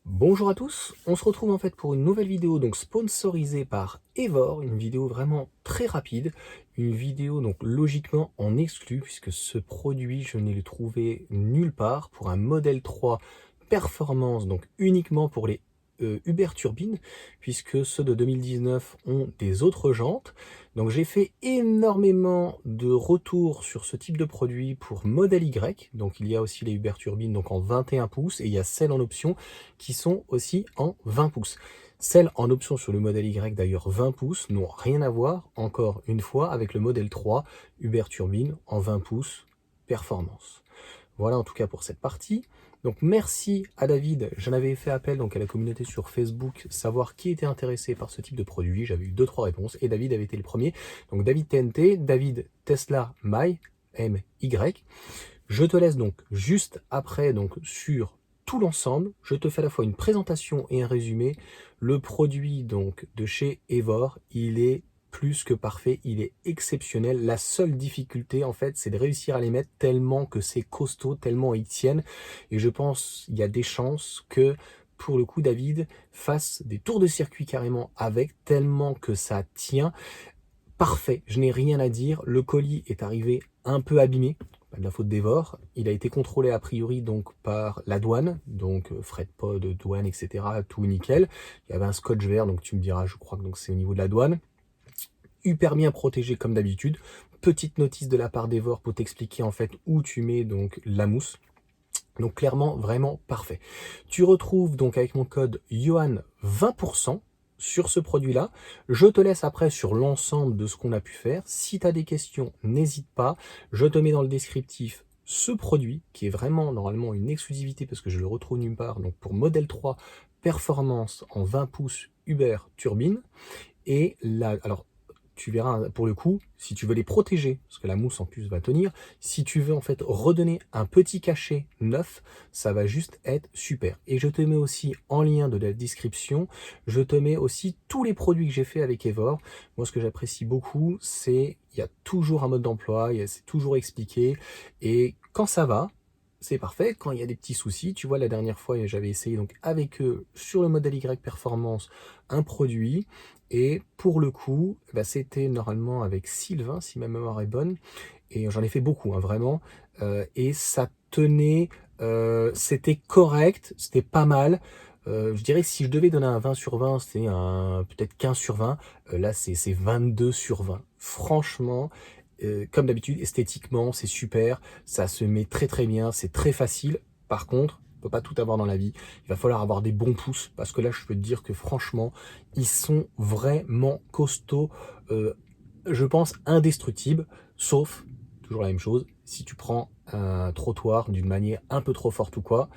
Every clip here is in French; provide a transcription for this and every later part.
Bonjour à tous, on se retrouve en fait pour une nouvelle vidéo donc sponsorisée par Evor, une vidéo vraiment très rapide, une vidéo donc logiquement en exclu puisque ce produit je n'ai le trouvé nulle part pour un modèle 3 performance donc uniquement pour les Uber Turbine puisque ceux de 2019 ont des autres jantes. Donc j'ai fait énormément de retours sur ce type de produit pour modèle Y, donc il y a aussi les Uber Turbine donc en 21 pouces et il y a celles en option qui sont aussi en 20 pouces. Celles en option sur le modèle Y d'ailleurs 20 pouces n'ont rien à voir encore une fois avec le modèle 3 Uber Turbine en 20 pouces performance. Voilà en tout cas pour cette partie. Donc merci à David, j'en avais fait appel donc à la communauté sur Facebook, savoir qui était intéressé par ce type de produit. J'avais eu 2-3 réponses et David avait été le premier. Donc David TNT, David Tesla My, MY. Je te laisse donc juste après donc sur tout l'ensemble. Je te fais à la fois une présentation et un résumé. Le produit donc de chez Evor, il est plus que parfait, il est exceptionnel. La seule difficulté en fait, c'est de réussir à les mettre tellement que c'est costaud, tellement ils tiennent. Et je pense il y a des chances que pour le coup David fasse des tours de circuit carrément avec, tellement que ça tient. Parfait, je n'ai rien à dire. Le colis est arrivé un peu abîmé, pas de la faute d'Evor. Il a été contrôlé a priori donc par la douane, donc frais de pod, douane, etc. Tout nickel. Il y avait un scotch vert, donc tu me diras, je crois que c'est au niveau de la douane. Hyper bien protégé comme d'habitude. Petite notice de la part d'Evor pour t'expliquer en fait où tu mets donc la mousse. Donc clairement, vraiment parfait. Tu retrouves donc avec mon code Johan 20% sur ce produit-là. Je te laisse après sur l'ensemble de ce qu'on a pu faire. Si tu as des questions, n'hésite pas. Je te mets dans le descriptif ce produit qui est vraiment normalement une exclusivité parce que je le retrouve nulle part. Donc pour modèle 3 performance en 20 pouces Uber Turbine. Et là, alors tu verras pour le coup, si tu veux les protéger, parce que la mousse en plus va tenir, si tu veux en fait redonner un petit cachet neuf, ça va juste être super. Et je te mets aussi en lien de la description, je te mets aussi tous les produits que j'ai fait avec Evor. Moi ce que j'apprécie beaucoup, c'est il y a toujours un mode d'emploi, c'est toujours expliqué, et quand ça va, c'est parfait. Quand il y a des petits soucis, tu vois, la dernière fois, j'avais essayé donc avec eux sur le modèle Y Performance un produit. Et pour le coup, bah, c'était normalement avec Sylvain, si ma mémoire est bonne. Et j'en ai fait beaucoup, hein, vraiment. Et ça tenait, c'était correct, c'était pas mal. Je dirais que si je devais donner un 20 sur 20, c'est un peut-être 15 sur 20. Là, c'est 22 sur 20. Franchement, comme d'habitude, esthétiquement, c'est super. Ça se met très très bien, c'est très facile. Par contre, on peut pas tout avoir dans la vie. Il va falloir avoir des bons pouces parce que là, je peux te dire que franchement, ils sont vraiment costauds. Je pense indestructibles, sauf, toujours la même chose, si tu prends un trottoir d'une manière un peu trop forte ou quoi,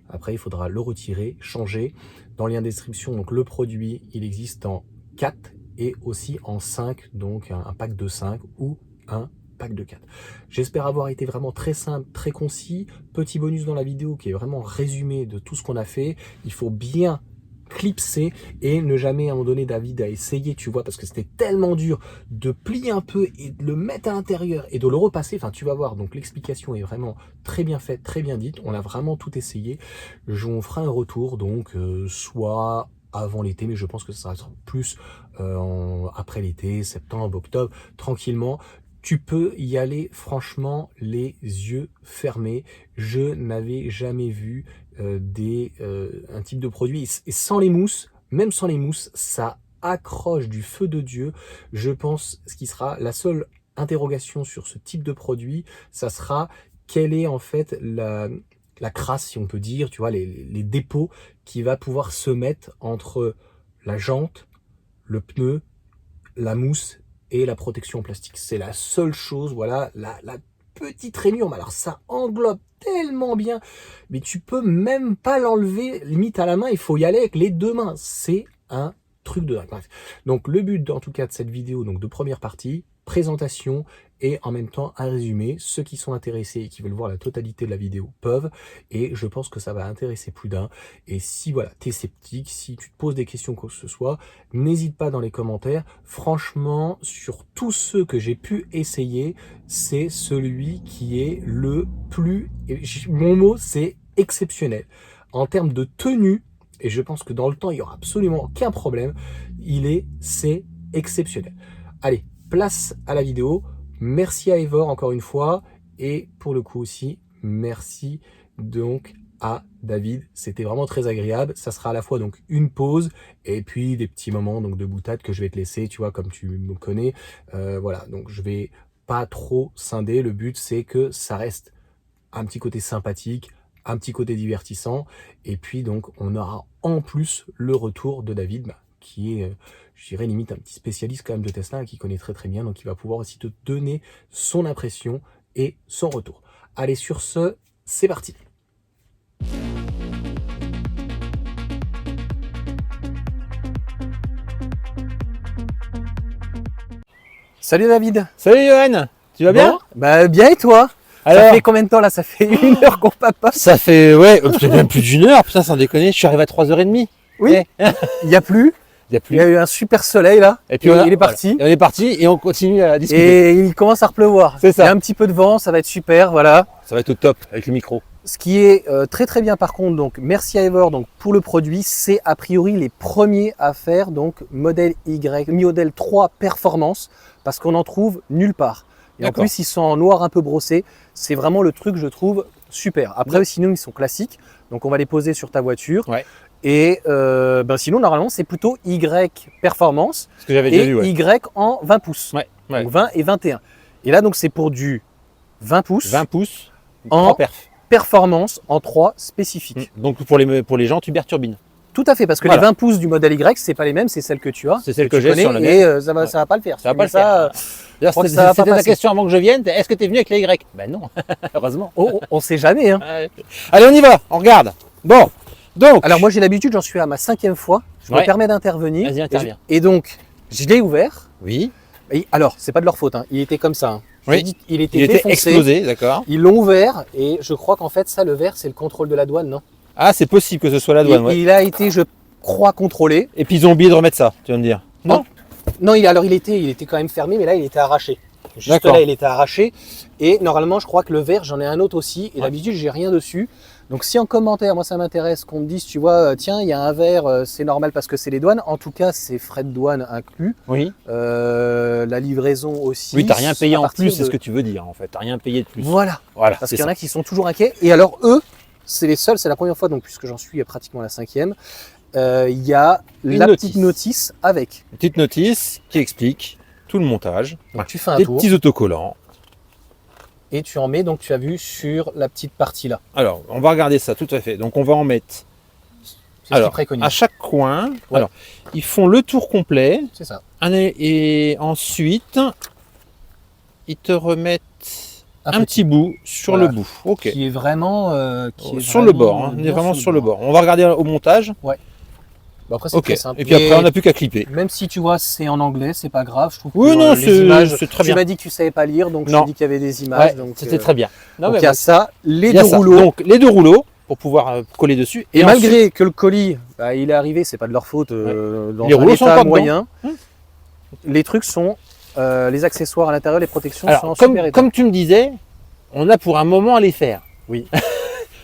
après il faudra le retirer, changer. Dans le lien de description, donc le produit, il existe en 4 et aussi en 5, donc un pack de 5 ou un pack de 4. J'espère avoir été vraiment très simple, très concis. Petit bonus dans la vidéo qui est vraiment résumé de tout ce qu'on a fait. Il faut bien clipser et ne jamais à un moment donné David a essayé, tu vois, parce que c'était tellement dur de plier un peu et de le mettre à l'intérieur et de le repasser. Enfin, tu vas voir, donc l'explication est vraiment très bien faite, très bien dite. On a vraiment tout essayé. On fera un retour, donc soit avant l'été, mais je pense que ça sera plus après l'été, septembre, octobre, tranquillement. Tu peux y aller franchement les yeux fermés. Je n'avais jamais vu un type de produit. Et sans les mousses, même sans les mousses, ça accroche du feu de Dieu. Je pense ce qui sera la seule interrogation sur ce type de produit, ça sera quelle est en fait la crasse, si on peut dire, tu vois, les dépôts qui va pouvoir se mettre entre la jante, le pneu, la mousse et la protection en plastique. C'est la seule chose, voilà, la petite rainure, mais alors ça englobe tellement bien, mais tu peux même pas l'enlever, limite à la main, il faut y aller avec les deux mains. C'est un truc de dingue. Bref. Donc le but en tout cas de cette vidéo, donc de première partie, présentation et en même temps un résumé. Ceux qui sont intéressés et qui veulent voir la totalité de la vidéo peuvent, et je pense que ça va intéresser plus d'un. Et si voilà, tu es sceptique, si tu te poses des questions quoi que ce soit, n'hésite pas dans les commentaires. Franchement, sur tous ceux que j'ai pu essayer, c'est celui qui est le plus... Mon mot, c'est exceptionnel. En termes de tenue, et je pense que dans le temps, il n'y aura absolument aucun problème. C'est exceptionnel. Allez, place à la vidéo. Merci à Evor encore une fois, et pour le coup aussi, merci donc à David. C'était vraiment très agréable. Ça sera à la fois donc une pause et puis des petits moments donc de boutade que je vais te laisser, tu vois, comme tu me connais. Voilà, donc je vais pas trop scinder. Le but, c'est que ça reste un petit côté sympathique, un petit côté divertissant, et puis donc on aura en plus le retour de David, qui est, je dirais, limite un petit spécialiste quand même de Tesla, qui connaît très très bien, donc il va pouvoir aussi te donner son impression et son retour. Allez, sur ce, c'est parti. Salut David. Salut Johan, tu vas bien? Bon, bah bien, et toi? Alors, ça fait combien de temps là? Ça fait 1 heure qu'on papote. ça fait peut-être même plus d'1 heure, putain sans déconner, je suis arrivé à 3h30. Oui, il n'y a plus. Il y a Il y a eu un super soleil là, Et puis il est parti. Voilà. Et on est parti et on continue à discuter. Et il commence à repleuvoir. C'est ça. Il y a un petit peu de vent, ça va être super, voilà. Ça va être au top avec le micro. Ce qui est très très bien par contre, donc merci à Evor donc pour le produit, c'est a priori les premiers à faire donc modèle Y, modèle 3 performance, parce qu'on en trouve nulle part. Et en plus ils sont en noir un peu brossé, c'est vraiment le truc je trouve super. Après sinon ils sont classiques, donc on va les poser sur ta voiture. Ouais. Et sinon normalement c'est plutôt Y performance, Ce que j'avais déjà et vu, ouais. Y en 20 pouces. Ouais, ouais. Donc 20 et 21. Et là donc c'est pour du 20 pouces 20 pouces, en 3 perfs. performance en 3 spécifiques. Donc pour les gens turbine. Tout à fait, parce que Voilà. les 20 pouces du modèle Y, c'est pas les mêmes, c'est celles que tu as. C'est celle que tu j'ai connais, sur la et mienne. ça va pas le faire. Ça va Tu pas mets le faire. D'ailleurs, crois que ça va pas c'était la passer. question avant que je vienne, est-ce que tu es venu avec les Y? Ben non, heureusement. on sait jamais. Hein. Ouais. Allez, on y va, on regarde. Bon, donc. Alors moi j'ai l'habitude, j'en suis à ma 5e fois, je me Ouais. permets d'intervenir. Vas-y, interviens. Et donc, je l'ai ouvert. Oui. Et alors, c'est pas de leur faute, hein. Il était comme ça. Hein. Je Oui. l'ai dit, il était Il était défoncé. explosé, d'accord. Ils l'ont ouvert et je crois qu'en fait ça, le vert, c'est le contrôle de la douane, non? Ah, c'est possible que ce soit la douane, ouais. Il a été, je crois, contrôlé. Et puis ils ont oublié de remettre ça, tu vas me dire. Non. Non, il était quand même fermé, mais là il était arraché. Juste D'accord. là il était arraché. Et normalement je crois que le vert, j'en ai un autre aussi. Et d'habitude j'ai rien dessus. Donc si en commentaire, moi ça m'intéresse qu'on me dise, tu vois, tiens, il y a un vert, c'est normal parce que c'est les douanes. En tout cas, c'est frais de douane inclus. Oui. La livraison aussi. Oui, t'as rien payé à en partir plus, c'est de- ce que tu veux dire en fait. T'as rien payé de plus. Voilà. Voilà, Parce c'est qu'il y en ça. a qui sont toujours inquiets. Et alors eux, c'est les seuls, c'est la première fois, donc puisque j'en suis pratiquement à la 5e, il y a Une la notice. petite notice avec. Une petite notice qui explique tout le montage. Donc tu fais un Des tour petits autocollants. et tu en mets, donc tu as vu, sur la petite partie là. Alors, on va regarder ça, tout à fait. Donc, on va en mettre. C'est ce qu'ils Alors, préconisent. à chaque coin. Ouais. Alors, ils font le tour complet. C'est ça. Et ensuite, ils te remettent un petit bout sur Voilà. le bout. Ok. Qui est vraiment Sur le bord. Hein. On est vraiment sur le bord. On va regarder au montage. Bon, après, c'est Ok. très simple. Et puis après, on n'a plus qu'à clipper. Même si tu vois, c'est en anglais, c'est pas grave. Je trouve Oui, que non, les images. c'est très Tu bien. m'as dit que tu savais pas lire, donc je Non. t'ai dit qu'il y avait des images. Ouais, donc c'était très bien. Non, donc mais il y a bon, ça, les il y a deux ça. rouleaux. Donc, les deux rouleaux pour pouvoir coller dessus. Et ensuite- malgré que le colis, il est arrivé, c'est pas de leur faute, dans Les un rouleaux sont état pas dedans. moyen, Hum. les trucs sont, les accessoires à l'intérieur, les protections sont Alors, en comme, super état. comme tu me disais, on a pour un moment à les faire. Oui.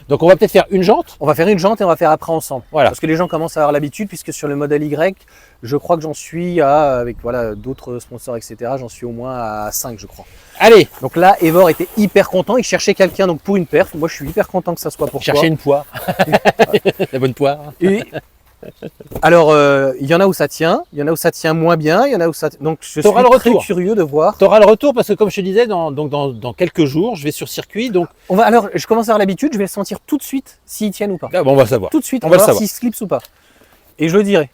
Donc, on va peut-être faire une jante. On va faire une jante et on va faire après ensemble. Voilà. Parce que les gens commencent à avoir l'habitude, puisque sur le modèle Y, je crois que j'en suis avec voilà, d'autres sponsors, etc., j'en suis au moins à 5, je crois. Allez, Donc là, Evor était hyper content, il cherchait quelqu'un donc pour une perf. Moi, je suis hyper content que ça soit pour toi. chercher une poire. La bonne poire. Et alors, il y en a où ça tient, il y en a où ça tient moins bien, il y en a où ça. Donc, je suis T'auras le très retour. curieux de voir. Tu auras le retour parce que, comme je te disais, dans quelques jours, je vais sur circuit. Donc, Alors, je commence à avoir l'habitude, je vais le sentir tout de suite s'ils tiennent ou pas. ah, bon, on va savoir. Tout de suite, On on va va le voir savoir. s'ils slips ou pas. Et je le dirai.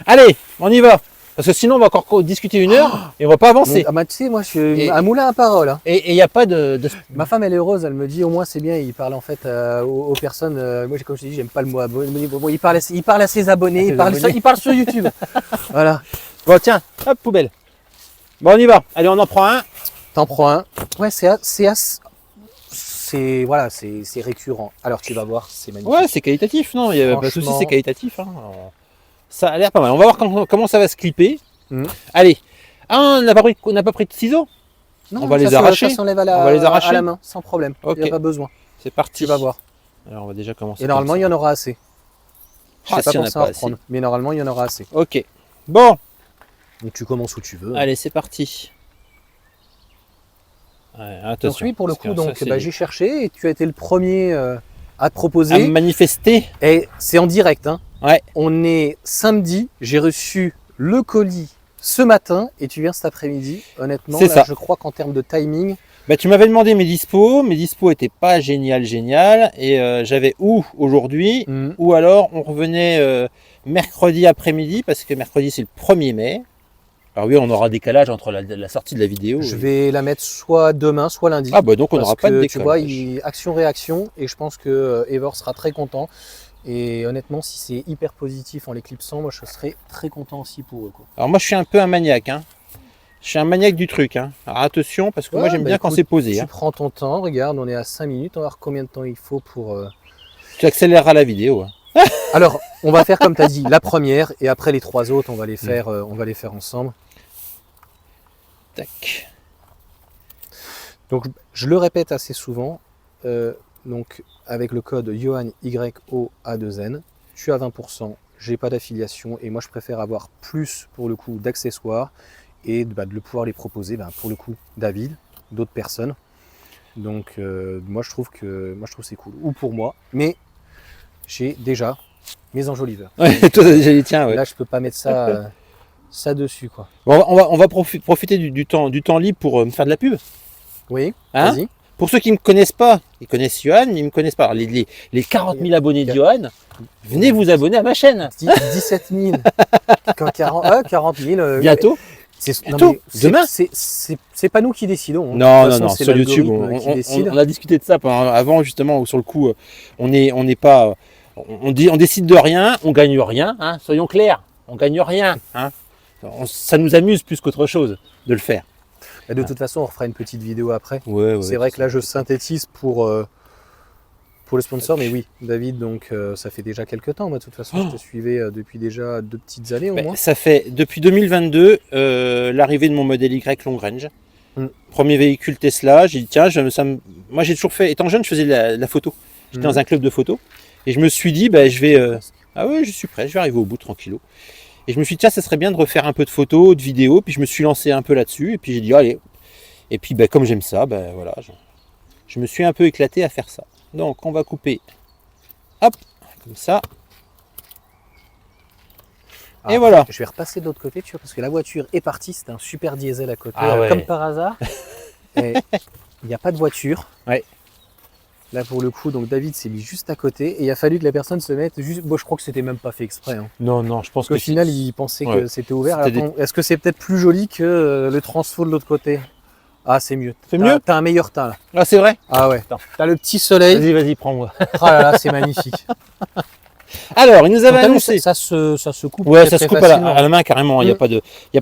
Allez, on y va. Parce que sinon, on va encore discuter 1 heure et on va pas avancer. Ah bah, tu sais, moi, je suis Et- un moulin à parole. Hein. Et il n'y a pas de. Ma femme, elle est heureuse, elle me dit au moins c'est bien, il parle en fait aux personnes. Moi, comme je te dis, j'aime pas le mot abonné. Elle me dit, bon, il parle à ses abonnés, À ses abonnés. il parle sur YouTube. Voilà. Bon, tiens, hop, poubelle. Bon, on y va. Allez, on en prend un. T'en prends un. Ouais, voilà, c'est récurrent. Alors tu vas voir, c'est magnifique. Ouais, c'est qualitatif, non, il n'y a pas de souci, Franchement. c'est qualitatif. Hein. Ça a l'air pas mal. On va voir comment ça va se clipper. Mhm. Allez. Ah, on n'a pas pris de ciseaux. Non, on va ça les se- arracher. Ça s'enlève On va les arracher. à la main, sans problème. Ok. Il n'y a pas besoin. C'est parti. Tu vas voir. Alors on va déjà commencer. Et normalement, il y en aura assez. Je Ah, sais pas s'il y en a pensé à en pas reprendre, mais normalement, il y en aura assez. Ok. Bon, Donc tu commences où tu veux. allez, c'est parti. Ouais, Donc attention. lui, pour le parce que coup, ça, donc c'est j'ai cherché et tu as été le premier à te à proposer. manifester. Et c'est en direct. Hein. Ouais. On est samedi. J'ai reçu le colis ce matin et tu viens cet après-midi. Honnêtement, C'est là, ça. je crois qu'en termes de timing, Bah, tu m'avais demandé mes dispos étaient pas génial, et j'avais ou aujourd'hui, ou alors on revenait mercredi après-midi, parce que mercredi c'est le 1er mai. Alors oui, on aura un décalage entre la sortie de la vidéo. je vais la mettre soit demain, soit lundi. Ah bah donc on parce n'aura pas de que, décalage. tu vois, action-réaction et je pense que Evor sera très content. Et honnêtement, si c'est hyper positif en l'éclipsant, moi je serais très content aussi pour eux. Quoi. Alors moi je suis un peu un maniaque. Hein. Je suis un maniaque du truc. Hein. Alors attention, parce que moi j'aime bien quand c'est posé. Tu hein. prends ton temps, regarde, on est à 5 minutes, on va voir combien de temps il faut pour... Tu accéléreras la vidéo. Hein. Alors, on va faire comme tu as dit, la première, et après les 3 autres, on va les faire ensemble. Tac. Donc, je le répète assez souvent, donc avec le code YOA2N, tu as 20%, j'ai pas d'affiliation, et moi je préfère avoir plus, pour le coup, d'accessoires, et de le pouvoir les proposer, pour le coup, David, d'autres personnes. Donc, moi je trouve que c'est cool, ou pour moi, mais j'ai déjà mes enjoliveurs. Ouais, toi t'as déjà dit tiens. Ouais. Là, je peux pas mettre ça dessus, quoi. Bon, on va profiter du temps libre pour me faire de la pub. Oui, Hein vas-y. Pour ceux qui ne me connaissent pas, ils connaissent Johan, mais ils ne me connaissent pas. Alors, les 40 000 abonnés de Johan, venez vous abonner à ma chaîne. 17 000. 40 000. Bientôt. Bientôt. Demain. C'est pas nous qui décidons. Hein. Non, De toute façon, c'est sur YouTube, l'algorithme on a discuté de ça avant justement, où sur le coup, on décide de rien, on gagne rien, hein, soyons clairs, on gagne rien. Hein. Ça nous amuse plus qu'autre chose de le faire. Et de toute façon, on refera une petite vidéo après. Ouais, c'est vrai que là, je synthétise pour le sponsor, mais oui, David, donc ça fait déjà quelques temps. Moi, de toute façon, je te suivais depuis déjà 2 petites années au moins. Ça fait depuis 2022 l'arrivée de mon modèle Y long range. Premier véhicule Tesla. J'ai dit tiens, moi j'ai toujours fait, étant jeune, je faisais la photo. J'étais dans un club de photo et je me suis dit je vais ah ouais, je suis prêt, je vais arriver au bout tranquillou. Et je me suis dit tiens, ça serait bien de refaire un peu de photos, de vidéos. Puis je me suis lancé un peu là-dessus et puis j'ai dit allez. Et puis comme j'aime ça, voilà, je me suis un peu éclaté à faire ça. Donc on va couper, hop, comme ça. Et voilà. Je vais repasser de l'autre côté, tu vois, parce que la voiture est partie. C'était un super diesel à côté, ouais. comme par hasard. Il n'y a pas de voiture. Ouais. Là, pour le coup, donc David s'est mis juste à côté et il a fallu que la personne se mette juste. Bon, je crois que c'était même pas fait exprès. Hein. Non, je pense qu'au final, il pensait que c'était ouvert. C'était Est-ce que c'est peut-être plus joli que le transfo de l'autre côté? Ah, c'est mieux. C'est mieux. T'as un meilleur teint là. Ah, c'est vrai. Ah ouais. T'as le petit soleil. Vas-y, prends-moi. Ah là là, c'est magnifique. Alors, il nous avait annoncé. Ça se coupe. Ouais, ça se coupe à la main carrément, il n'y a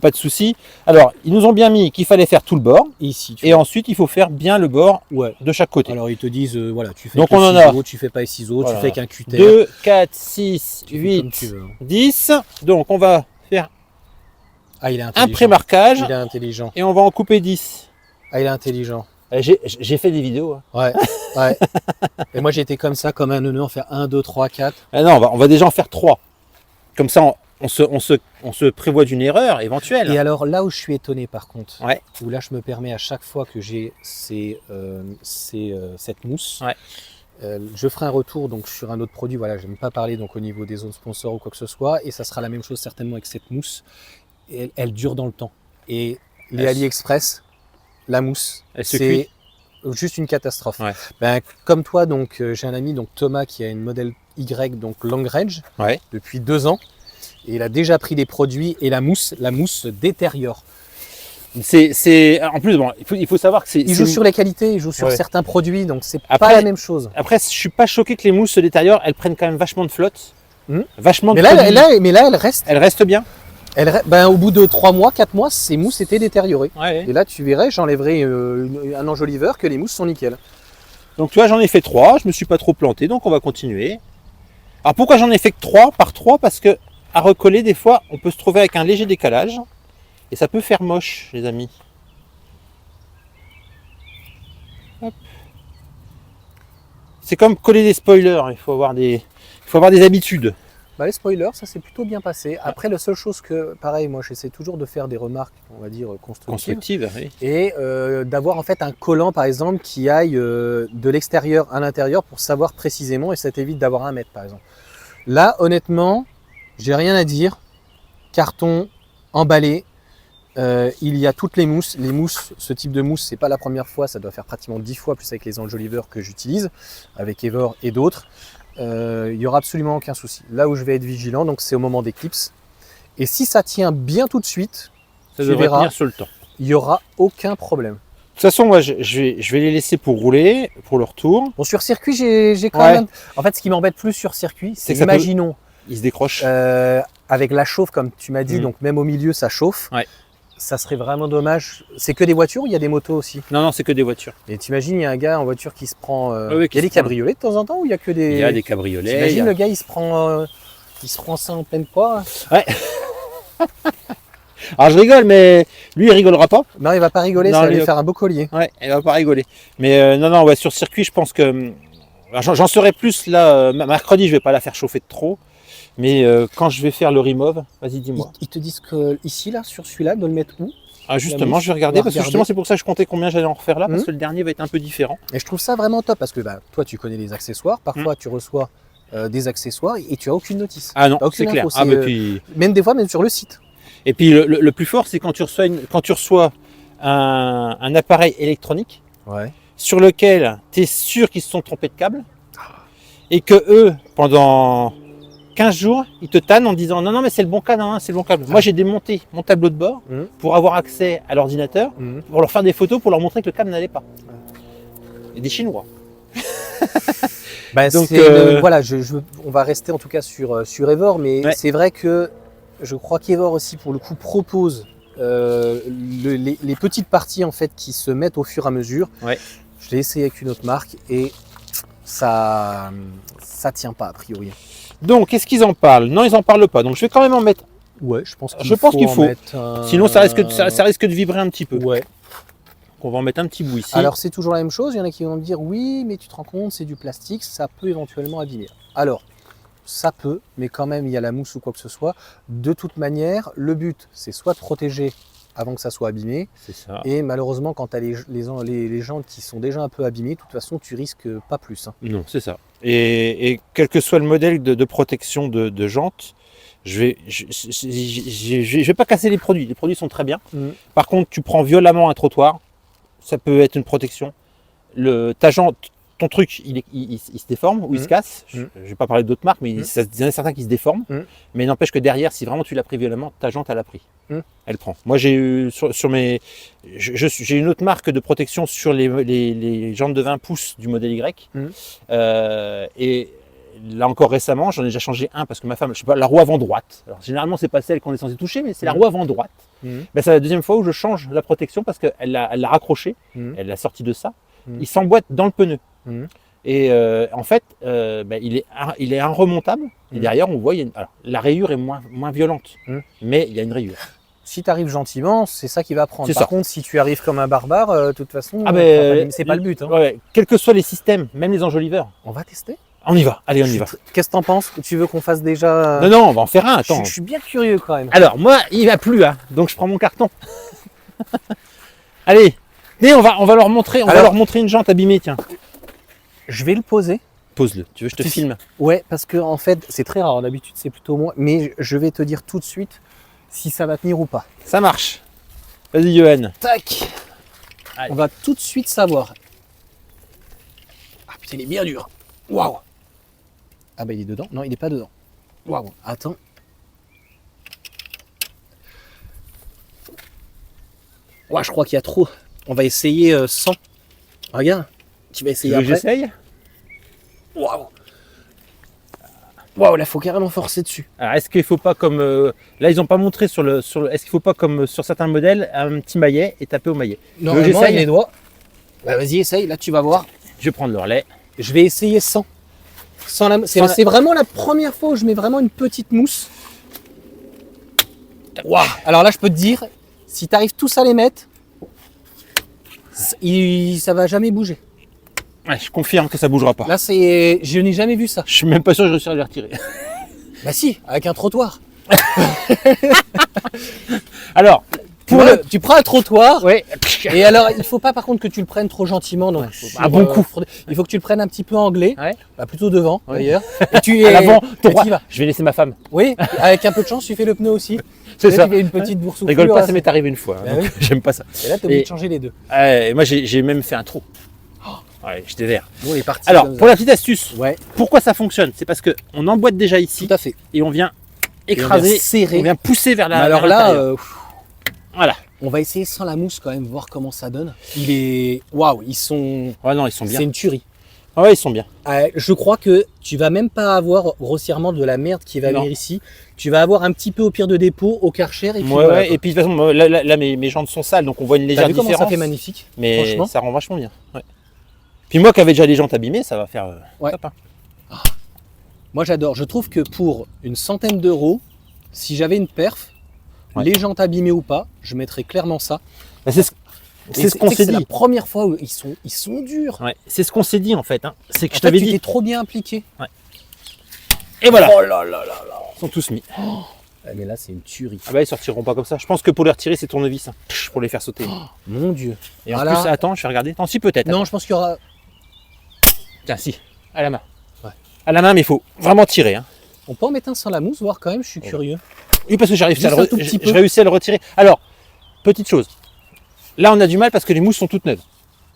pas de souci. Alors, ils nous ont bien mis qu'il fallait faire tout le bord. Ici. Et ensuite, il faut faire bien le bord de chaque côté. Alors, ils te disent, voilà, tu fais donc que on en ciseaux, a. tu fais pas les ciseaux, voilà. Tu fais qu'un cutter. 2, 4, 6, 8, 10. Donc, on va faire un pré-marquage. Il est intelligent. Et on va en couper 10. Ah, il est intelligent. J'ai fait des vidéos. Ouais. Et moi, j'étais comme ça, comme un neuneu, en faire 1, 2, 3, 4. Ah non, on va déjà en faire 3. Comme ça, on se prévoit d'une erreur éventuelle. Et alors, là où je suis étonné, par contre, ouais. où là, je me permets à chaque fois que j'ai cette mousse, je ferai un retour donc, sur un autre produit. Voilà, je n'aime pas parler donc, au niveau des zones sponsors ou quoi que ce soit. Et ça sera la même chose certainement avec cette mousse. Et elle dure dans le temps. Et les AliExpress, la mousse, c'est juste une catastrophe. Ouais. Comme toi, donc j'ai un ami, donc Thomas, qui a une modèle Y, donc long range, depuis 2 ans. Et il a déjà pris des produits et la mousse se détériore. En plus, bon, il faut savoir que c'est. Il joue sur les qualités, il joue sur certains produits, donc c'est pas la même chose. Après, je suis pas choqué que les mousses se détériorent. Elles prennent quand même vachement de flotte, vachement de. Mais là, elle reste. Elle reste bien. Au bout de 3 mois, 4 mois, ces mousses étaient détériorées. Ouais. Et là, tu verrais, j'enlèverais un enjoliveur que les mousses sont nickel. Donc tu vois, j'en ai fait 3, je me suis pas trop planté, donc on va continuer. Alors pourquoi j'en ai fait que 3 par 3? Parce que à recoller, des fois, on peut se trouver avec un léger décalage. Et ça peut faire moche, les amis. Hop. C'est comme coller des spoilers, il faut avoir des habitudes. Bah, les spoilers, ça s'est plutôt bien passé. Après, la seule chose que, pareil, moi j'essaie toujours de faire des remarques, on va dire, constructives. Oui. Et d'avoir en fait un collant, par exemple, qui aille de l'extérieur à l'intérieur pour savoir précisément, et ça t'évite d'avoir 1 mètre, par exemple. Là, honnêtement, j'ai rien à dire. Carton, emballé. Il y a toutes les mousses. Les mousses, ce type de mousse, c'est pas la première fois, ça doit faire pratiquement 10 fois plus avec les enjoliveurs que j'utilise, avec Evor et d'autres. Il n'y aura absolument aucun souci. Là où je vais être vigilant, donc c'est au moment des clips. Et si ça tient bien tout de suite, Ça devrait tenir sur le temps. il n'y aura aucun problème. De toute façon, moi, je vais les laisser pour rouler, pour le retour. Bon, sur circuit, j'ai quand même... En fait, ce qui m'embête plus sur circuit, c'est imaginons, Il se décroche. avec la chauffe, comme tu m'as dit, donc même au milieu, ça chauffe. Ouais. Ça serait vraiment dommage. C'est que des voitures ou il y a des motos aussi? Non, c'est que des voitures. Et t'imagines, il y a un gars en voiture qui se prend... oui, il y a des cabriolets de temps en temps ou il y a que des... Il y a des cabriolets. T'imagines, le gars, il se prend ça en pleine poire. Ouais. Alors je rigole, mais lui il rigolera pas. Non, il va pas rigoler, Non, ça va lui, lui faire un beau collier. Ouais, il va pas rigoler. Mais non, ouais, sur circuit, je pense que j'en saurai plus là. Mercredi, je vais pas la faire chauffer de trop. Mais quand je vais faire le remove, vas-y, dis-moi. Ils te disent que ici, là, sur celui-là, de le mettre où? Ah, justement, je vais regarder parce que justement, c'est pour ça que je comptais combien j'allais en refaire là, parce que le dernier va être un peu différent. Et je trouve ça vraiment top parce que bah, toi, tu connais les accessoires. Parfois, tu reçois des accessoires et tu as aucune notice. Ah non, aucune c'est clair. info, Ah, bah, puis... Même des fois, même sur le site. Et puis le plus fort, c'est quand tu reçois un appareil électronique sur lequel tu es sûr qu'ils se sont trompés de câble et que eux, pendant 15 jours, ils te tannent en disant non, mais c'est le bon câble, c'est le bon câble. Moi, j'ai démonté mon tableau de bord pour avoir accès à l'ordinateur, pour leur faire des photos, pour leur montrer que le câble n'allait pas. Et des Chinois. Bah, donc voilà, on va rester en tout cas sur Evor, mais c'est vrai que je crois qu'Evor aussi pour le coup propose les petites parties en fait qui se mettent au fur et à mesure. Je l'ai essayé avec une autre marque et ça tient pas a priori. Donc qu'est-ce qu'ils en parlent? Non, ils en parlent pas. Donc je vais quand même en mettre. Ouais, je pense qu'il faut. Sinon ça risque de vibrer un petit peu. Ouais. On va en mettre un petit bout ici. Alors c'est toujours la même chose, il y en a qui vont me dire oui, mais tu te rends compte, c'est du plastique, ça peut éventuellement abîmer. Alors, ça peut, mais quand même il y a la mousse ou quoi que ce soit. De toute manière, le but c'est soit de protéger avant que ça soit abîmé, c'est ça. Et malheureusement quand tu as les jantes qui sont déjà un peu abîmées, de toute façon tu risques pas plus. Non, c'est ça. Et quel que soit le modèle de protection de jantes, je vais pas casser les produits sont très bien. Par contre, tu prends violemment un trottoir, ça peut être une protection. Ta jante, ton truc, il se déforme ou il se casse. Je vais pas parler d'autres marques, mais il y en a certains qui se déforment. Mais n'empêche que derrière, si vraiment tu l'as pris violemment, ta jante, elle a pris. Elle prend. Moi, j'ai eu j'ai une autre marque de protection sur les jantes de 20 pouces du modèle Y. Et là encore récemment, j'en ai déjà changé un parce que ma femme, je sais pas, la roue avant droite. Alors généralement, c'est pas celle qu'on est censé toucher, mais c'est la roue avant droite. Ben, c'est la deuxième fois où je change la protection parce qu'elle l'a raccroché, elle l'a sorti de ça. Il s'emboîte dans le pneu. Et en fait, ben, il est remontable. Et derrière, on voit, alors, la rayure est moins violente, mais il y a une rayure. Si tu arrives gentiment, c'est ça qui va prendre. Par contre, si tu arrives comme un barbare, de toute façon, c'est pas le but. Ouais, quels que soient les systèmes, même les enjoliveurs. On va tester. On y va, allez, on y va. Qu'est-ce que t'en penses? Tu veux qu'on fasse déjà... Non, on va en faire un, attends. Je suis bien curieux quand même. Alors, moi, il va plus, hein, donc je prends mon carton. Allez, on va leur montrer, va leur montrer une jante abîmée, tiens. Je vais le poser. Pose-le, tu veux que je te filme? Ouais, parce que en fait, c'est très rare, d'habitude c'est plutôt moi, mais je vais te dire tout de suite si ça va tenir ou pas. Ça marche. Vas-y, Johan. Tac. Allez. On va tout de suite savoir. Ah putain, il est bien dur. Waouh. Ah bah il est dedans. Non, il n'est pas dedans. Waouh. Attends. Ouais, je crois qu'il y a trop. On va essayer 100. Regarde. Tu vas essayer après. J'essaye. Waouh. Waouh, là, faut carrément forcer dessus. Alors, est-ce qu'il faut pas comme... là, ils n'ont pas montré sur le... Est-ce qu'il faut pas comme sur certains modèles, un petit maillet et taper au maillet? Non, j'essaye les doigts. Bah, vas-y, essaye. Là, tu vas voir. Je vais prendre le relais. Je vais essayer sans. C'est vraiment la première fois où je mets vraiment une petite mousse. Waouh. Alors là, je peux te dire, si tu arrives tous à les mettre, ça va jamais bouger. Ouais, je confirme que ça bougera pas. Là, c'est, je n'ai jamais vu ça. Je suis même pas sûr que je réussirai à les retirer. Bah si, avec un trottoir. Alors, Tu prends un trottoir. ouais. Et alors, il faut pas par contre que tu le prennes trop gentiment. Donc, un bon coup. Il faut que tu le prennes un petit peu anglais, Ouais. bah, plutôt devant Ouais. d'ailleurs. Et tu À l'avant, et droit. t'y vas. Je vais laisser ma femme. Oui, avec un peu de chance, tu fais le pneu aussi. C'est Là, ça. tu fais une petite boursouflure. Rigole pas, ça m'est arrivé une fois. Bah Donc, oui. j'aime pas ça. Et là, t'es obligé Et- de changer les deux. Ouais, moi, j'ai même fait un trou. Ouais, j'étais vert. Nous, on est parti. Alors, comme pour ça. la petite astuce, Ouais, pourquoi ça fonctionne? C'est parce qu'on emboîte déjà ici tout à fait. et on vient Et on écraser, vient serrer. on vient pousser vers la. Mais alors vers là, l'intérieur. Voilà. on va essayer sans la mousse quand même, voir comment ça donne. Il est. Waouh, ils sont. Ouais, non, ils sont bien. C'est une tuerie. Ouais, ils sont bien. Je crois que tu vas même pas avoir grossièrement de la merde qui va Non. venir ici. Tu vas avoir un petit peu au pire de dépôt, au Karcher. Et puis Ouais, voilà, ouais. quoi. Et puis de toute façon, moi, là, mes jantes sont sales, donc on voit une T'as légère vu comment différence. ça fait magnifique? Mais franchement. ça rend vachement bien. Ouais. Puis moi qui avais déjà les jantes abîmées, ça va faire Ouais. top, hein. Moi j'adore. Je trouve que pour une centaine d'euros, si j'avais une perf, Ouais. les jantes abîmées ou pas, je mettrais clairement ça. Bah, c'est ce Et qu'on tu sais que s'est c'est la dit. première fois où ils sont durs. Ouais, c'est ce qu'on s'est dit en fait. Hein. C'est que En je t'avais fait, tu dit. t'es trop bien impliqué. Et voilà, Oh là là là là. ils sont tous mis. Ouais, mais là c'est une tuerie. Ah bah ils sortiront pas comme ça. Je pense que pour les retirer, c'est tournevis. Hein, pour les faire sauter. Mon Dieu. Et en Voilà. plus, attends, je vais regarder. Attends, si peut-être. Non, je pense qu'il y aura. Tiens, si. À la main. Ouais. À la main, mais il faut vraiment tirer. Hein. On peut en mettre un sans la mousse, voir quand même. Je suis curieux. Oui, parce que j'ai réussi Juste à le un tout petit peu. je réussis à le retirer. Alors, petite chose. Là, on a du mal parce que les mousses sont toutes neuves.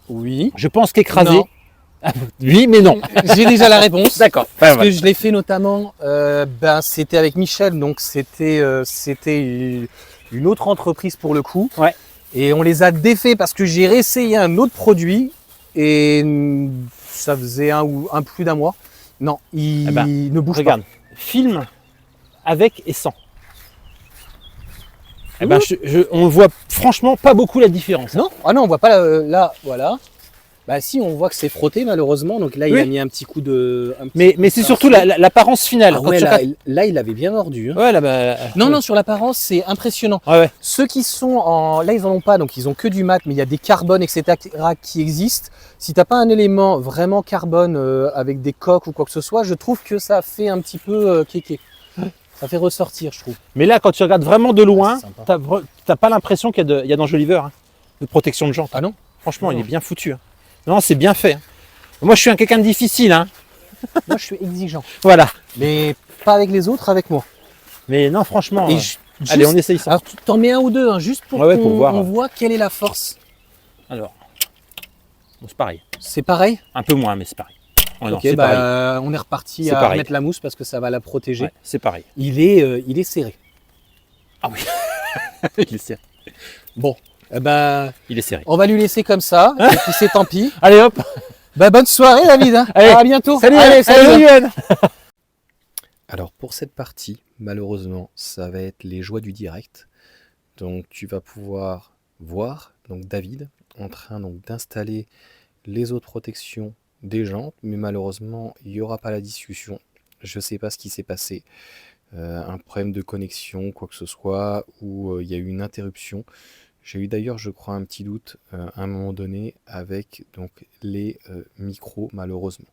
Oui. Je pense qu'écraser. Non. Oui, mais non. J'ai déjà la réponse. D'accord. Parce que je l'ai fait notamment, c'était avec Michel, donc c'était une autre entreprise pour le coup. Ouais. Et on les a défaits parce que j'ai réessayé un autre produit et ça faisait un plus d'un mois. Non, il Eh ben, ne bouge Regarde, film avec et sans. Eh ben, on voit franchement pas beaucoup la différence. pas. Non, ah non, on voit pas là, voilà. Bah si, on voit que c'est frotté malheureusement. Donc là, il Oui. a mis un petit coup de. Mais c'est surtout l'apparence finale. Ah Quand ouais, tu là, regardes- là, il avait bien mordu. Hein. Ouais, là, bah, Non, non, sur l'apparence, c'est impressionnant. Ouais, ouais. Ceux qui sont en. Là, ils en ont pas, donc ils ont que du mat, mais il y a des carbones, etc. qui existent. Si t'as pas un élément vraiment carbone avec des coques ou quoi que ce soit, je trouve que ça fait un petit peu kéké. Ça fait ressortir, je trouve. Mais là, quand tu regardes vraiment de loin, C'est sympa. t'as pas l'impression qu'il y a d'enjoliveur, hein, de protection de jantes. Ah non? Franchement, il Non. est bien foutu. Hein. Non, c'est bien fait. Hein. Moi, je suis quelqu'un de difficile. Hein. Moi, je suis exigeant. Voilà. Mais pas avec les autres, avec moi. Mais non, franchement. Et Allez, on essaye ça. Alors, tu t'en mets un ou deux, hein, juste pour Ouais, qu'on pour voir. on voit quelle est la force. Alors, bon, c'est pareil. C'est pareil? Un peu moins, mais c'est pareil. Ouais, non, Ok, c'est pareil. on est reparti C'est à pareil. mettre la mousse parce que ça va la protéger. Ouais, c'est pareil. Il est serré. Ah oui. il est serré. Bon, eh ben, Il est serré. on va lui laisser comme ça, et puis c'est tant pis. Allez, hop. Bah, bonne soirée, David. Hein. Allez. À bientôt. Salut, Allez, salut. Yoann. Alors, pour cette partie, malheureusement, ça va être les joies du direct. Donc, tu vas pouvoir voir donc David en train donc d'installer les autres protections des jantes, mais malheureusement, il n'y aura pas la discussion. Je ne sais pas ce qui s'est passé. Un problème de connexion, quoi que ce soit, ou il y a eu une interruption. J'ai eu d'ailleurs, je crois, un petit doute à un moment donné avec donc, les micros, malheureusement.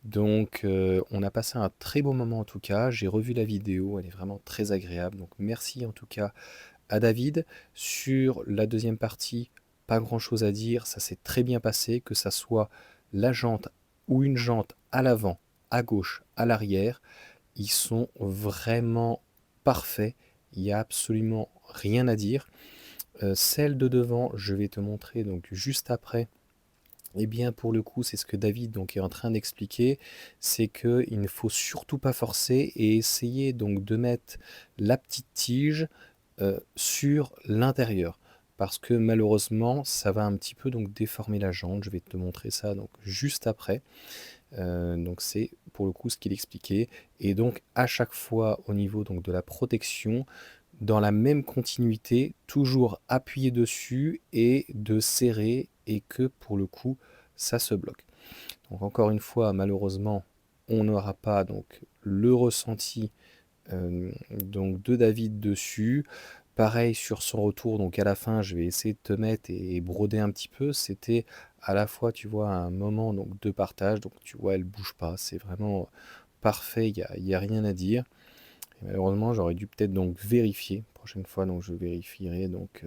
Donc, on a passé un très beau moment en tout cas. J'ai revu la vidéo, elle est vraiment très agréable. Donc, merci en tout cas à David. Sur la deuxième partie, pas grand chose à dire. Ça s'est très bien passé, que ça soit la jante ou une jante à l'avant, à gauche, à l'arrière. Ils sont vraiment parfaits. Il n'y a absolument rien à dire. Celle de devant, je vais te montrer donc juste après. Eh bien, pour le coup, c'est ce que David donc, est en train d'expliquer, c'est qu'il ne faut surtout pas forcer et essayer donc de mettre la petite tige sur l'intérieur. Parce que malheureusement, ça va un petit peu donc déformer la jante. Je vais te montrer ça donc juste après. Donc c'est pour le coup ce qu'il expliquait. Et donc à chaque fois au niveau donc de la protection, dans la même continuité, toujours appuyer dessus et de serrer et que pour le coup ça se bloque. Donc encore une fois, malheureusement, on n'aura pas donc le ressenti donc de David dessus. pareil sur son retour, donc à la fin, je vais essayer de te mettre et broder un petit peu. C'était à la fois, tu vois, un moment donc de partage, donc tu vois, elle bouge pas, c'est vraiment parfait, il y a rien à dire. Et malheureusement, j'aurais dû peut-être donc vérifier. Prochaine fois, donc je vérifierai donc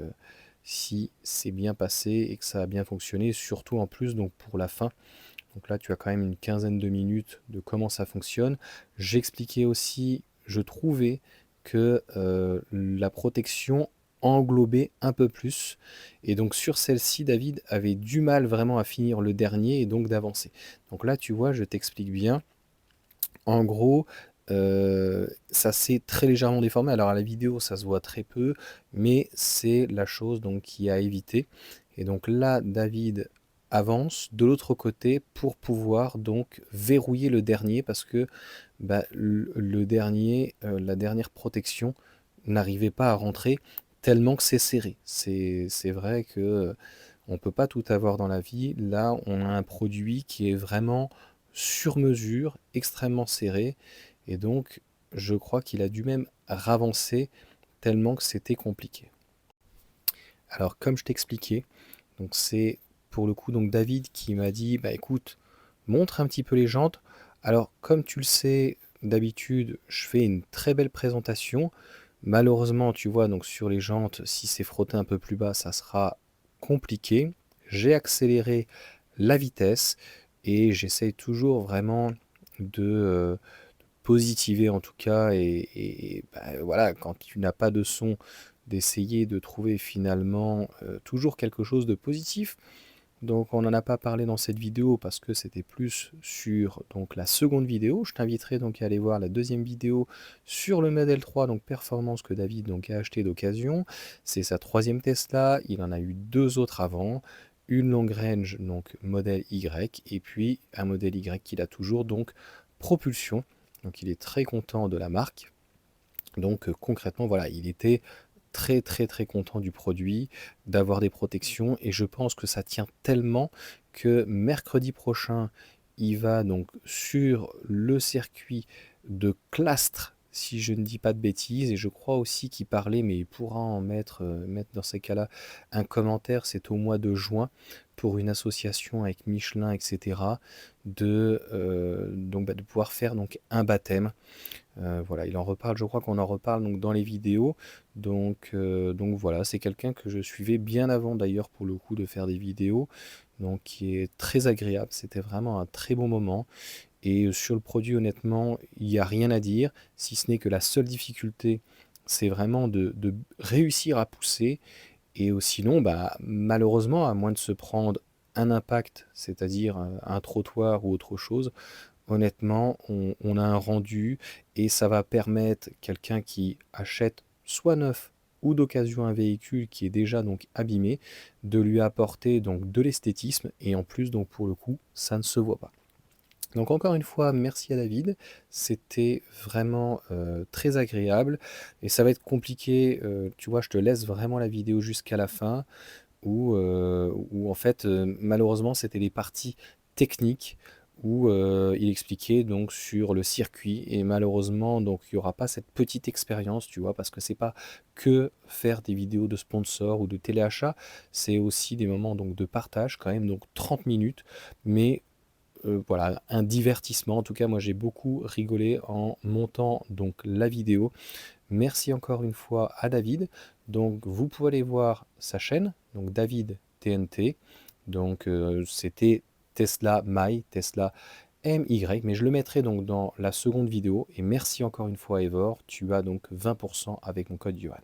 si c'est bien passé et que ça a bien fonctionné, surtout en plus donc pour la fin. Donc là, tu as quand même une quinzaine de minutes de comment ça fonctionne. J'expliquais aussi, je trouvais que la protection englobait un peu plus. Et donc sur celle-ci, David avait du mal vraiment à finir le dernier et donc d'avancer. Donc là, tu vois, je t'explique bien. En gros, ça s'est très légèrement déformé. Alors à la vidéo, ça se voit très peu, mais c'est la chose donc qui a évité. Et donc là, David avance de l'autre côté pour pouvoir donc verrouiller le dernier parce que bah, le dernier, la dernière protection n'arrivait pas à rentrer tellement que c'est serré. C'est vrai que on peut pas tout avoir dans la vie. Là, on a un produit qui est vraiment sur mesure, extrêmement serré. Et donc, je crois qu'il a dû même ravancer tellement que c'était compliqué. Alors, comme je t'expliquais, donc c'est pour le coup donc David qui m'a dit, bah écoute, montre un petit peu les jantes. Alors, comme tu le sais, d'habitude, je fais une très belle présentation. Malheureusement, tu vois, donc sur les jantes, si c'est frotté un peu plus bas, ça sera compliqué. J'ai accéléré la vitesse et j'essaye toujours vraiment de positiver en tout cas bah, voilà, quand tu n'as pas de son, d'essayer de trouver finalement toujours quelque chose de positif. Donc on n'en a pas parlé dans cette vidéo parce que c'était plus sur donc la seconde vidéo. Je t'inviterai donc à aller voir la deuxième vidéo sur le Model 3, donc performance que David donc a acheté d'occasion. C'est sa troisième Tesla, il en a eu deux autres avant. Une long range, donc modèle Y, et puis un modèle Y qu'il a toujours, donc propulsion. Donc il est très content de la marque. Donc concrètement, voilà, il était très très très content du produit, d'avoir des protections et je pense que ça tient tellement que mercredi prochain, il va donc sur le circuit de Clastres, si je ne dis pas de bêtises, et je crois aussi qu'il parlait, mais il pourra en mettre dans ces cas-là un commentaire, c'est au mois de juin, pour une association avec Michelin, etc., donc, de pouvoir faire donc un baptême. Voilà, il en reparle, je crois qu'on en reparle donc dans les vidéos. Donc voilà, c'est quelqu'un que je suivais bien avant d'ailleurs pour le coup de faire des vidéos, donc qui est très agréable. C'était vraiment un très bon moment. Et sur le produit, honnêtement, il n'y a rien à dire, si ce n'est que la seule difficulté, c'est vraiment de réussir à pousser. Et sinon, bah, malheureusement, à moins de se prendre un impact, c'est-à-dire un trottoir ou autre chose, honnêtement, on a un rendu et ça va permettre quelqu'un qui achète soit neuf ou d'occasion un véhicule qui est déjà donc abîmé, de lui apporter donc de l'esthétisme et en plus donc pour le coup ça ne se voit pas. Donc encore une fois, merci à David, c'était vraiment très agréable et ça va être compliqué, tu vois, je te laisse vraiment la vidéo jusqu'à la fin où en fait malheureusement c'était les parties techniques où il expliquait donc sur le circuit et malheureusement donc il n'y aura pas cette petite expérience, tu vois, parce que c'est pas que faire des vidéos de sponsors ou de téléachat, c'est aussi des moments donc de partage quand même, donc 30 minutes, mais voilà, un divertissement. En tout cas, moi j'ai beaucoup rigolé en montant donc la vidéo. Merci encore une fois à David. Donc vous pouvez aller voir sa chaîne, donc David TNT. Donc c'était Tesla My, Tesla MY, mais je le mettrai donc dans la seconde vidéo. Et merci encore une fois Evor, tu as donc 20% avec mon code Johan.